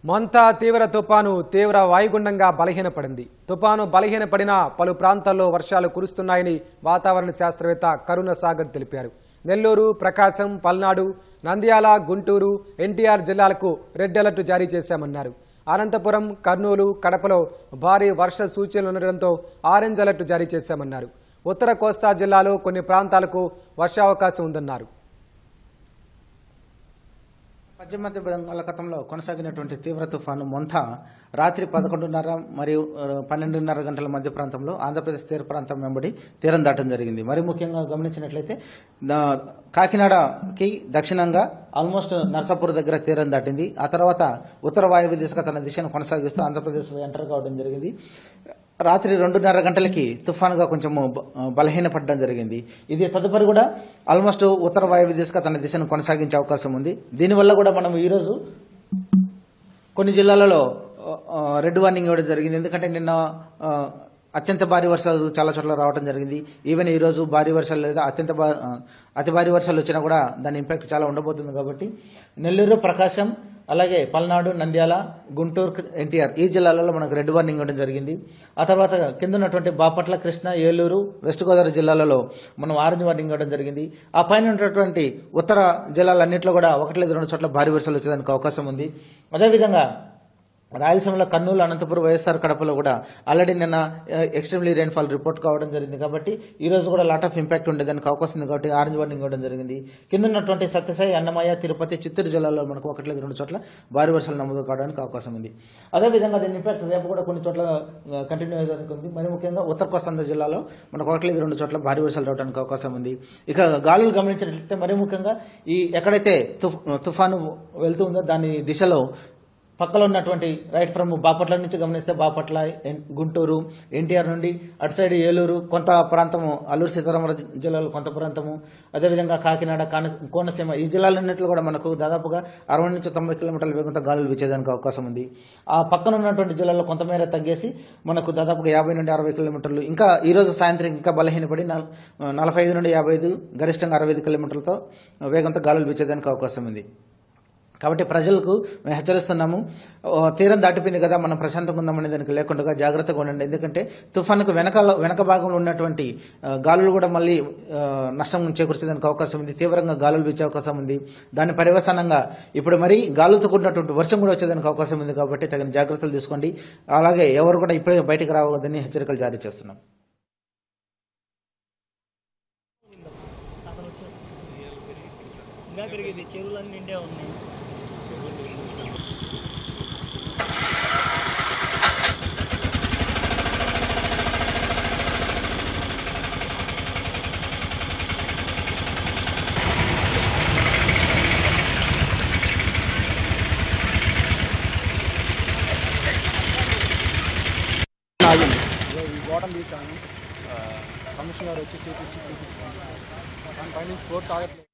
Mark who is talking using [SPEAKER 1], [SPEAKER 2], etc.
[SPEAKER 1] మొంతా తీవ్ర తుపాను తీవ్ర వాయుగుండంగా బలహీనపడింది. తుపాను బలహీనపడిన పలు ప్రాంతాల్లో వర్షాలు కురుస్తున్నాయని వాతావరణ శాస్త్రవేత్త కరుణ సాగర్ తెలిపారు. నెల్లూరు, ప్రకాశం, పల్నాడు, నంద్యాల, గుంటూరు, ఎన్టీఆర్ జిల్లాలకు రెడ్ అలర్ట్ జారీ చేశామన్నారు. అనంతపురం, కర్నూలు, కడపలో భారీ వర్ష సూచనలు ఉండడంతో ఆరెంజ్ అలర్ట్ జారీ చేశామన్నారు. ఉత్తర కోస్తా జిల్లాలో కొన్ని ప్రాంతాలకు వర్షావకాశం ఉందన్నారు.
[SPEAKER 2] పశ్చిమ మధ్య బంగాళాఖాతంలో కొనసాగినటువంటి తీవ్ర తుఫాను మొంతా రాత్రి 11:30 మరియు 12:30 గంటల మధ్య ప్రాంతంలో ఆంధ్రప్రదేశ్ తీర ప్రాంతం వెంబడి తీరం దాటం జరిగింది. మరి ముఖ్యంగా గమనించినట్లయితే కాకినాడకి దక్షిణంగా ఆల్మోస్ట్ నర్సాపూర్ దగ్గర తీరం దాటింది. ఆ తర్వాత ఉత్తర వాయువ్య దిశగా తన దిశను కొనసాగిస్తూ ఆంధ్రప్రదేశ్లో ఎంటర్ కావడం జరిగింది. రాత్రి 2:30 గంటలకి తుఫానుగా కొంచెం బలహీనపడడం జరిగింది. ఇది తదుపరి కూడా ఆల్మోస్ట్ ఉత్తర వాయువ్య దిశగా తన దిశను కొనసాగించే అవకాశం ఉంది. దీనివల్ల కూడా మనం ఈరోజు కొన్ని జిల్లాలలో రెడ్ వార్నింగ్ ఇవ్వడం జరిగింది. ఎందుకంటే నిన్న అత్యంత భారీ వర్షాలు చాలా చోట్ల రావడం జరిగింది. ఈవెన్ ఈరోజు భారీ వర్షాలు లేదా అతి భారీ వర్షాలు వచ్చినా కూడా దాని ఇంపాక్ట్ చాలా ఉండబోతుంది. కాబట్టి నెల్లూరు, ప్రకాశం, అలాగే పల్నాడు, నంద్యాల, గుంటూరు, ఎన్టీఆర్ ఈ జిల్లాలలో మనకు రెడ్ వార్నింగ్ ఇవ్వడం జరిగింది. ఆ తర్వాత కింద ఉన్నటువంటి బాపట్ల, కృష్ణా, ఏలూరు, వెస్ట్ గోదావరి జిల్లాలలో మనం ఆరెంజ్ వార్నింగ్ ఇవ్వడం జరిగింది. ఆ పైన ఉన్నటువంటి ఉత్తర జిల్లాలన్నింటిలో కూడా 1-2 చోట్ల భారీ వర్షాలు వచ్చేదానికి అవకాశం ఉంది. అదేవిధంగా రాయలసీమలో కర్నూలు, అనంతపురం, వైఎస్ఆర్, కడపలో కూడా ఆల్రెడీ నిన్న ఎక్స్ట్రీమ్లీ రెయిన్ఫాల్ రిపోర్ట్ కావడం జరిగింది. కాబట్టి ఈ రోజు కూడా లాట్ ఆఫ్ ఇంపాక్ట్ ఉండేదానికి అవకాశం ఉంది. కాబట్టి ఆరెంజ్ వార్నింగ్ ఇవ్వడం జరిగింది. కింద ఉన్నటువంటి సత్యసాయి, అన్నమయ్య, తిరుపతి, చిత్తూరు జిల్లాలో మనకు 1-2 చోట్ల భారీ వర్షాలు నమోదు కావడానికి అవకాశం ఉంది. అదేవిధంగా దీని ఇంపాక్ట్ రేపు కూడా కొన్ని చోట్ల కంటిన్యూ అయ్యేదానికి ఉంది. మరి ముఖ్యంగా ఉత్తర కోస్తా జిల్లాలో మనకు 1-2 చోట్ల భారీ వర్షాలు రావడానికి అవకాశం ఉంది. ఇక గాలులు గమనించినట్లయితే మరి ముఖ్యంగా ఈ ఎక్కడైతే తుఫాను వెళ్తుందో దాని దిశలో పక్కలో ఉన్నటువంటి రైట్ ఫ్రమ్ బాపట్ల నుంచి గమనిస్తే బాపట్ల, గుంటూరు, ఎన్టీఆర్ నుండి అటు సైడ్ ఏలూరు కొంత ప్రాంతము, అల్లూరు సీతారామరాజు జిల్లాలో కొంత ప్రాంతము, అదేవిధంగా కాకినాడ, కోనసీమ ఈ జిల్లాలన్నింటిలో కూడా మనకు దాదాపుగా 60-90 కిలోమీటర్ల వేగంతో గాలులు వీచేదానికి అవకాశం ఉంది. ఆ పక్కన ఉన్నటువంటి జిల్లాలో కొంతమేర తగ్గేసి మనకు దాదాపుగా 50-60 కిలోమీటర్లు, ఇంకా ఈరోజు సాయంత్రం ఇంకా బలహీనపడి 45-55, గరిష్టంగా 65 కిలోమీటర్లతో వేగంతో గాలులు వీచేదానికి అవకాశం ఉంది. కాబట్టి ప్రజలకు మేము హెచ్చరిస్తున్నాము, తీరం దాటిపోయింది కదా, మనం ప్రశాంతంగా ఉందామనే దానికి లేకుండా జాగ్రత్తగా ఉండండి. ఎందుకంటే తుఫానుకు వెనక భాగంలో ఉన్నటువంటి గాలులు కూడా మళ్ళీ నష్టం చేకూర్చేదానికి అవకాశం ఉంది. తీవ్రంగా గాలులు వీచే అవకాశం ఉంది. దాని పర్యవసానంగా ఇప్పుడు మరి గాలులతో కూడినటువంటి వర్షం కూడా వచ్చేదానికి అవకాశం ఉంది. కాబట్టి తగిన జాగ్రత్తలు తీసుకోండి. అలాగే ఎవరు కూడా ఇప్పుడే బయటకు రావద్దని హెచ్చరికలు జారీ చేస్తున్నాం.
[SPEAKER 3] ఇంకా పెరిగింది, చెరువులన్నీ నిండే ఉన్నాయి.
[SPEAKER 4] ఈ గోడలు తీసాము, కమిషనర్ వచ్చి చూపించి దానిపై నుంచి ఫోర్స్ ఆగట్లేదు.